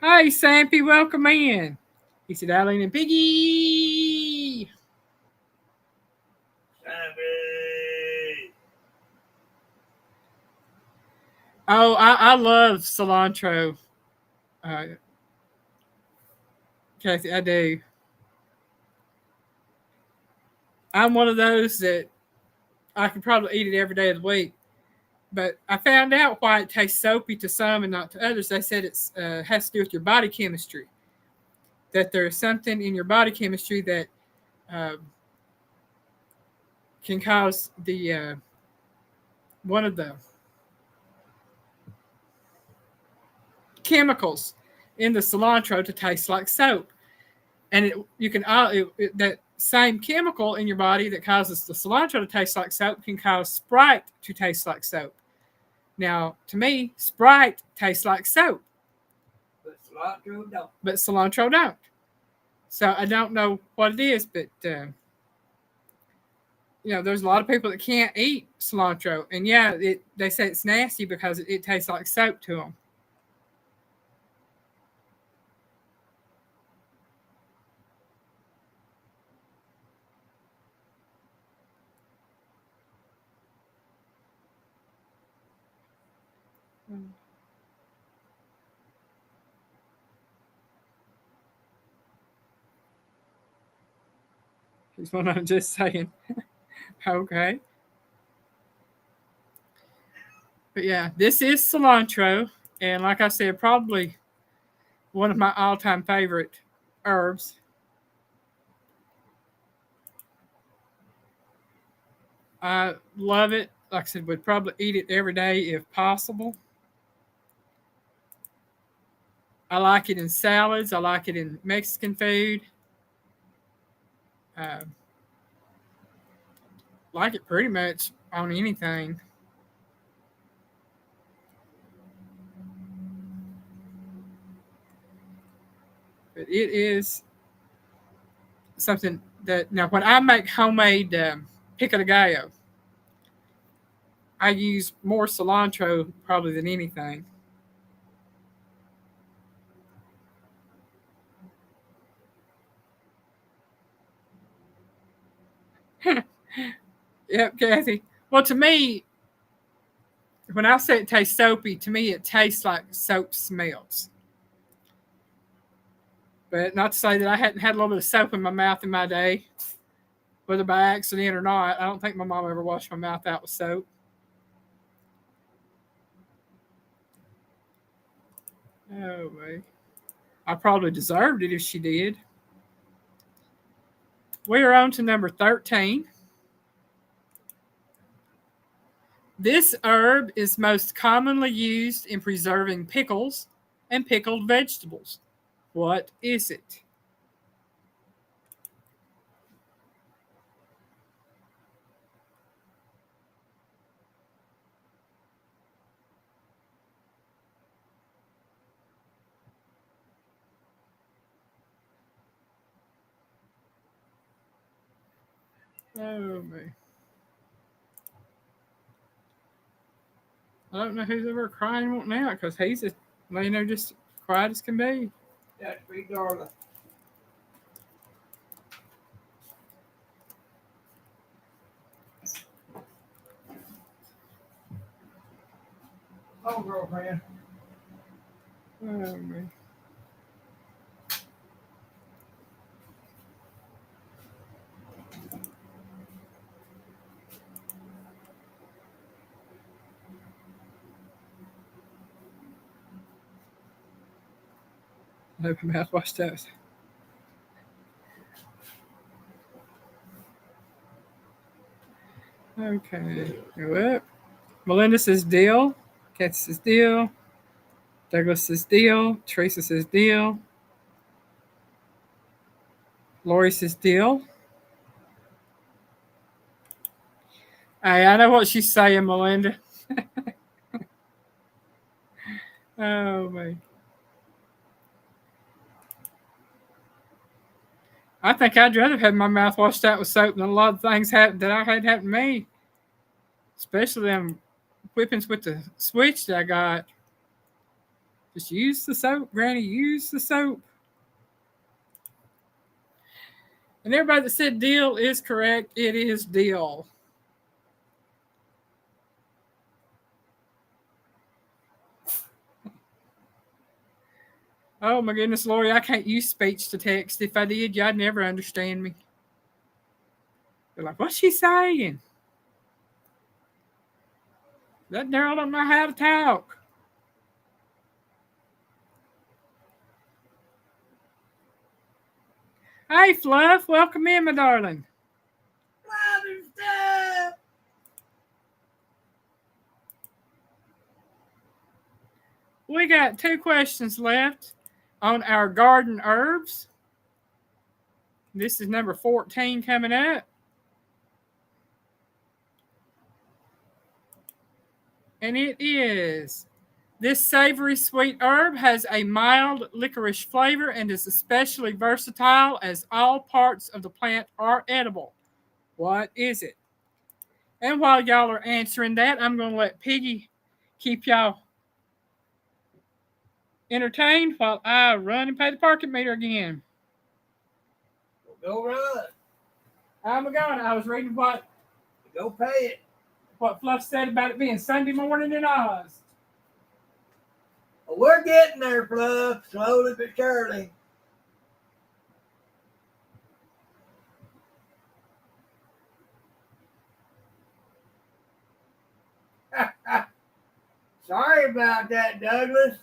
Hi, Sampy, welcome in. He said, Eileen and Piggy. Sammy. Oh, I love cilantro. Kathy, I do. I'm one of those that I could probably eat it every day of the week. But I found out why it tastes soapy to some and not to others. They said it has to do with your body chemistry. that there's something in your body chemistry that can cause the one of the chemicals in the cilantro to taste like soap. And you can that same chemical in your body that causes the cilantro to taste like soap can cause Sprite to taste like soap. Now, to me, Sprite tastes like soap, but cilantro don't. So I don't know what it is, but there's a lot of people that can't eat cilantro, and yeah, they say it's nasty because it tastes like soap to them. Is what I'm just saying. Okay. But yeah, this is cilantro. And like I said, probably one of my all time favorite herbs. I love it. Like I said, would probably eat it every day if possible. I like it in salads. I like it in Mexican food. Uh, like it pretty much on anything. But it is something that now when I make homemade pico de gallo, I use more cilantro probably than anything. Yep, Kathy. Well, to me, when I say it tastes soapy, to me it tastes like soap smells. But not to say that I hadn't had a little bit of soap in my mouth in my day, whether by accident or not. I don't think my mom ever washed my mouth out with soap. Oh, man. I probably deserved it if she did. We are on to number 13. This herb is most commonly used in preserving pickles and pickled vegetables. What is it? Oh, man. I don't know who's ever crying and wanting out because he's just laying there just quiet as can be. that's me, darling. Oh, girlfriend. Oh, man. I hope my mouthwash does. Okay. Go up. Melinda says deal. Kathy says deal. Douglas says deal. Teresa says deal. Lori says deal. Hey, I know what she's saying, Melinda. Oh, man. I think I'd rather have my mouth washed out with soap than a lot of things that I had happen to me. Especially them whippings with the switch that I got. Just use the soap, Granny. Use the soap. And everybody that said deal is correct. It is deal. Oh my goodness, Lori, I can't use speech to text. If I did, y'all never understand me. You're like, what's she saying? That girl don't know how to talk. Hey, Fluff, welcome in, my darling. Mother stuff. We got 2 questions left on our garden herbs. This is number 14 coming up. And it is: this savory sweet herb has a mild licorice flavor and is especially versatile as all parts of the plant are edible. What is it? And while y'all are answering that, I'm going to let Piggy keep y'all entertained while I run and pay the parking meter again. Go run. I'm going. I was reading what Go pay it. Fluff said about it being Sunday morning in Oz. Well, we're getting there, Fluff, slowly but surely. Sorry about that, Douglas.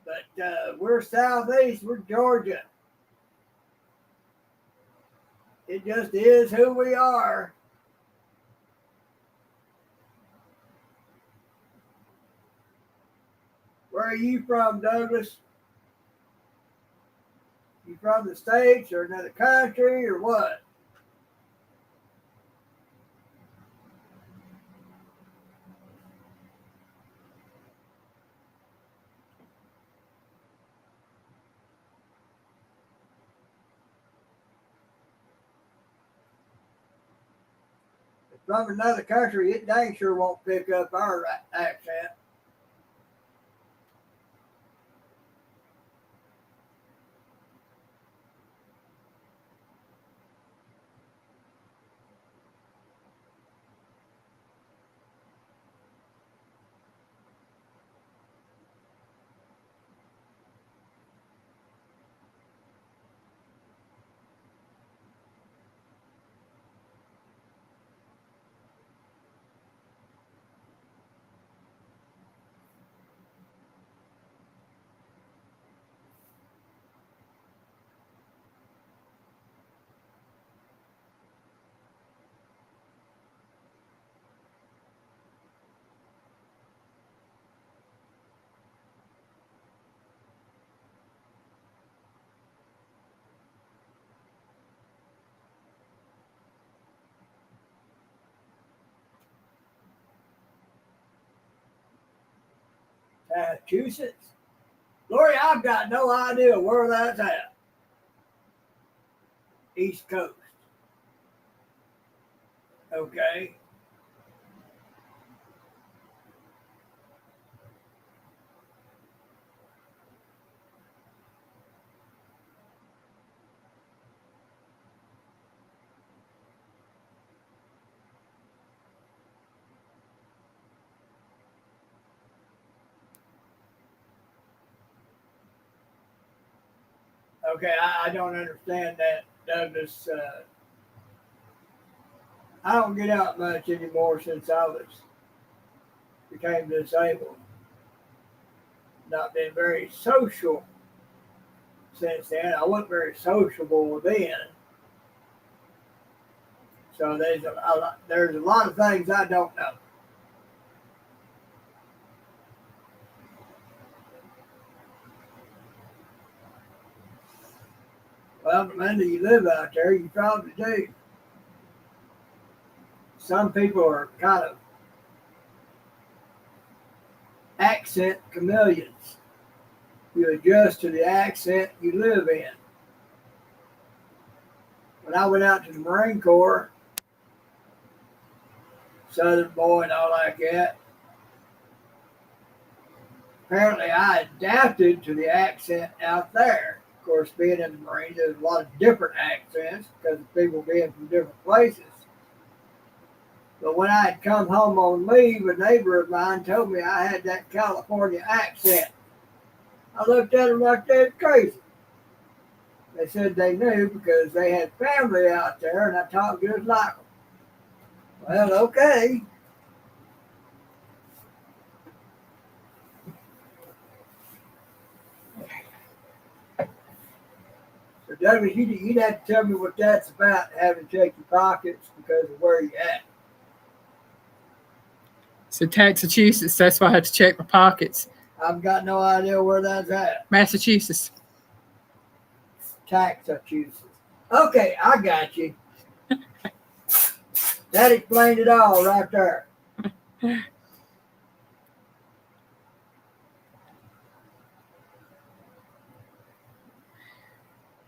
But we're southeast, we're Georgia. It just is who we are. Where are you from, Douglas? You from the States or another country or what? From another country, it dang sure won't pick up our accent. Massachusetts? Lori, I've got no idea where that's at. East Coast. Okay. Okay, I don't understand that, Douglas. I don't get out much anymore since I became disabled. Not been very social since then. I wasn't very sociable then. So there's a lot of things I don't know. Well, Amanda, you live out there, you probably do. Some people are kind of accent chameleons. You adjust to the accent you live in. When I went out to the Marine Corps, Southern boy and all like that, apparently I adapted to the accent out there. Of course, being in the Marines, there's a lot of different accents because of people being from different places. But when I had come home on leave, a neighbor of mine told me I had that California accent. I looked at them like they were crazy. They said they knew because they had family out there and I talked just like them. Well, okay. So Douglas, you'd have to tell me what that's about, having to check your pockets because of where you're at. So Massachusetts, that's why I had to check my pockets. I've got no idea where that's at. Massachusetts. Massachusetts. Okay, I got you. That explained it all right there.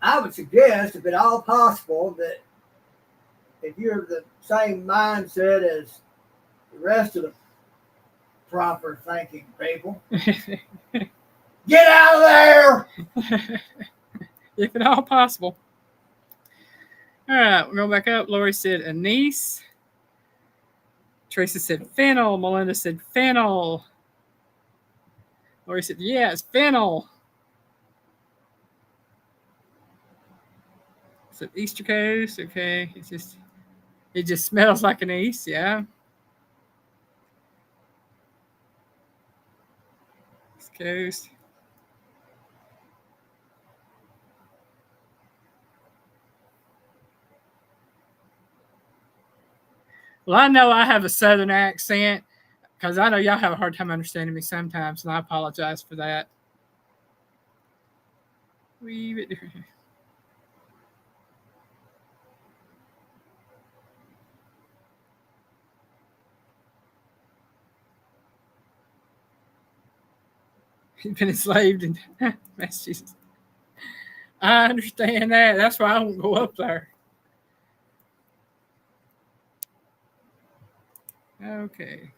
I would suggest, if at all possible, that if you're the same mindset as the rest of the proper thinking people, get out of there! If at all possible. All right, we'll go back up. Lori said anise. Teresa said fennel. Melinda said fennel. Lori said, yeah, it's fennel. So Easter Coast, okay. It just smells like anise, yeah. East Coast. Well, I know I have a southern accent because I know y'all have a hard time understanding me sometimes, and I apologize for that. Wee bit different. He's been enslaved in Massachusetts. I understand that. That's why I won't go up there. Okay.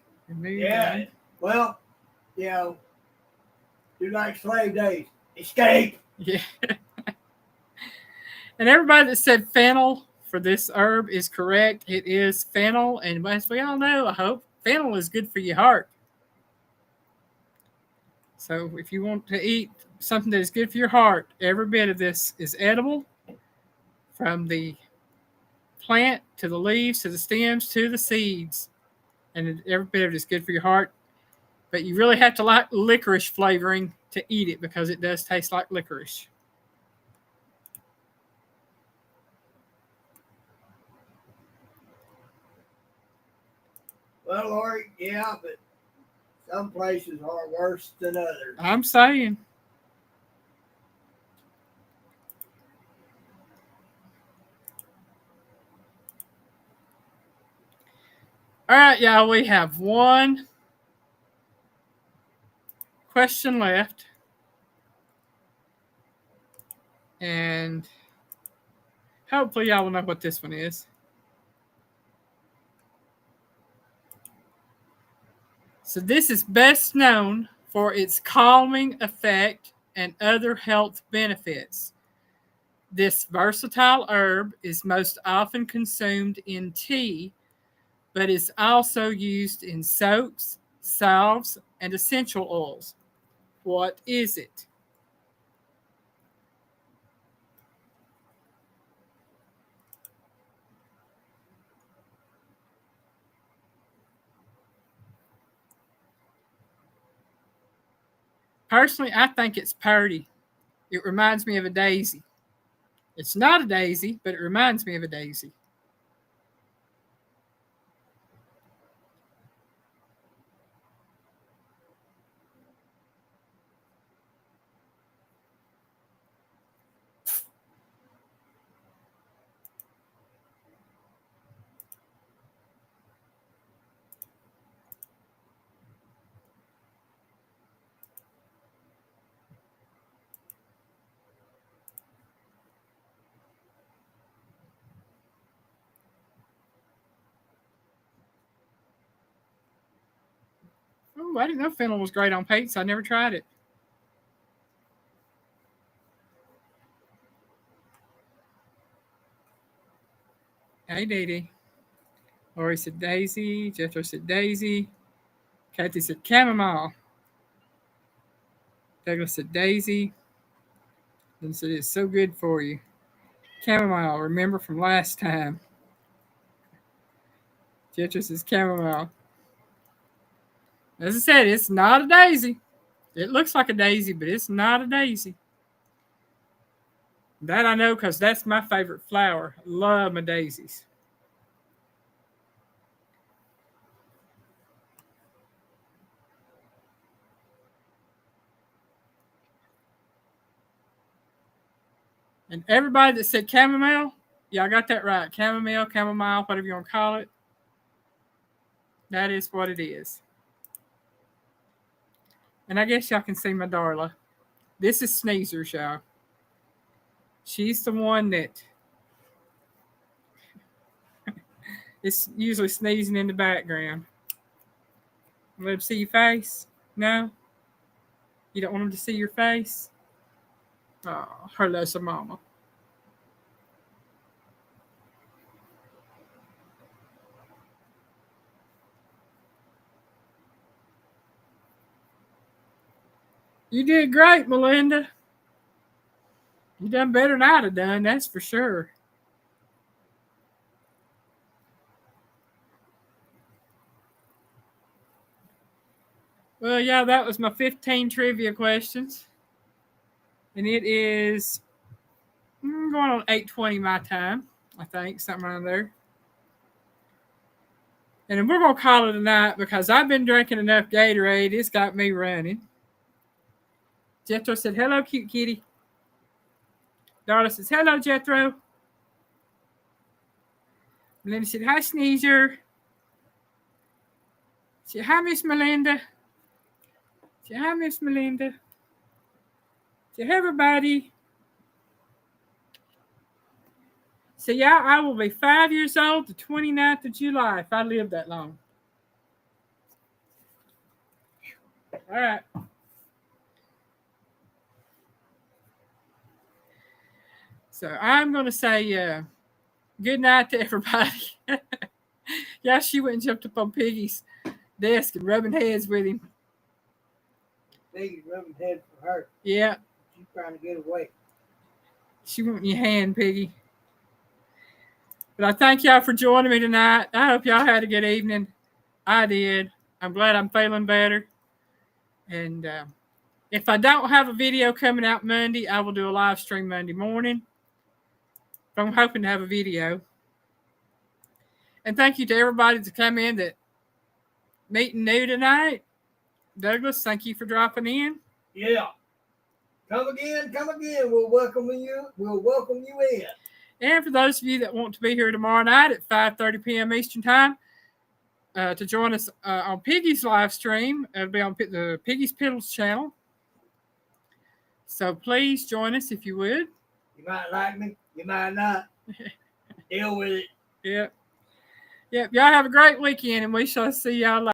Yeah. Well, do like slave days. Escape. Yeah. And everybody that said fennel for this herb is correct. It is fennel. And as we all know, I hope, fennel is good for your heart. So if you want to eat something that is good for your heart, every bit of this is edible, from the plant to the leaves to the stems to the seeds. And every bit of it is good for your heart. But you really have to like licorice flavoring to eat it because it does taste like licorice. Well, Lori, yeah, but some places are worse than others. I'm saying. All right, y'all, we have one question left. And hopefully y'all will know what this one is. So this is best known for its calming effect and other health benefits. This versatile herb is most often consumed in tea, but is also used in soaps, salves, and essential oils. What is it? Personally, I think it's purdy. It reminds me of a daisy. It's not a daisy, but it reminds me of a daisy. Oh, I didn't know fennel was great on pizza. I never tried it. Hey, Dee Dee. Lori said daisy. Jethro said daisy. Kathy said chamomile. Douglas said daisy. Then said it's so good for you. Chamomile, remember from last time. Jethro says chamomile. As I said, it's not a daisy. It looks like a daisy, but it's not a daisy. That I know because that's my favorite flower. Love my daisies. And everybody that said chamomile, y'all got that right. Chamomile, chamomile, whatever you want to call it. That is what it is. And I guess y'all can see my Darla. This is Sneezers, y'all. She's the one that is usually sneezing in the background. Let them see your face? No? You don't want them to see your face? Oh, her loves her mama. You did great, Melinda. You done better than I'd have done, that's for sure. Well, yeah, that was my 15 trivia questions. And it is going on 8:20 my time, I think, something around there. And we're going to call it a night because I've been drinking enough Gatorade. It's got me running. Jethro said, hello, cute kitty. Darla says, hello, Jethro. Melinda said, hi, Sneezer. She said, hi, Miss Melinda. She said, hi, Miss Melinda. She said, hey, everybody. So, yeah, I will be 5 years old the 29th of July if I live that long. All right. So, I'm going to say good night to everybody. Yeah, she went and jumped up on Piggy's desk and rubbing heads with him. Piggy's rubbing heads for her. Yeah. She's trying to get away. She wanting your hand, Piggy. But I thank y'all for joining me tonight. I hope y'all had a good evening. I did. I'm glad I'm feeling better. And if I don't have a video coming out Monday, I will do a live stream Monday morning. But I'm hoping to have a video. And thank you to everybody that come in that meeting new tonight. Douglas, thank you for dropping in. Yeah. Come again, come again. We'll welcome you. We'll welcome you in. And for those of you that want to be here tomorrow night at 5:30 p.m. Eastern Time to join us on Piggy's live stream, it'll be on the Piggy's Piddles channel. So please join us if you would. You might like me, you might not. Deal with it. Yep. Y'all have a great weekend, and we shall see y'all later.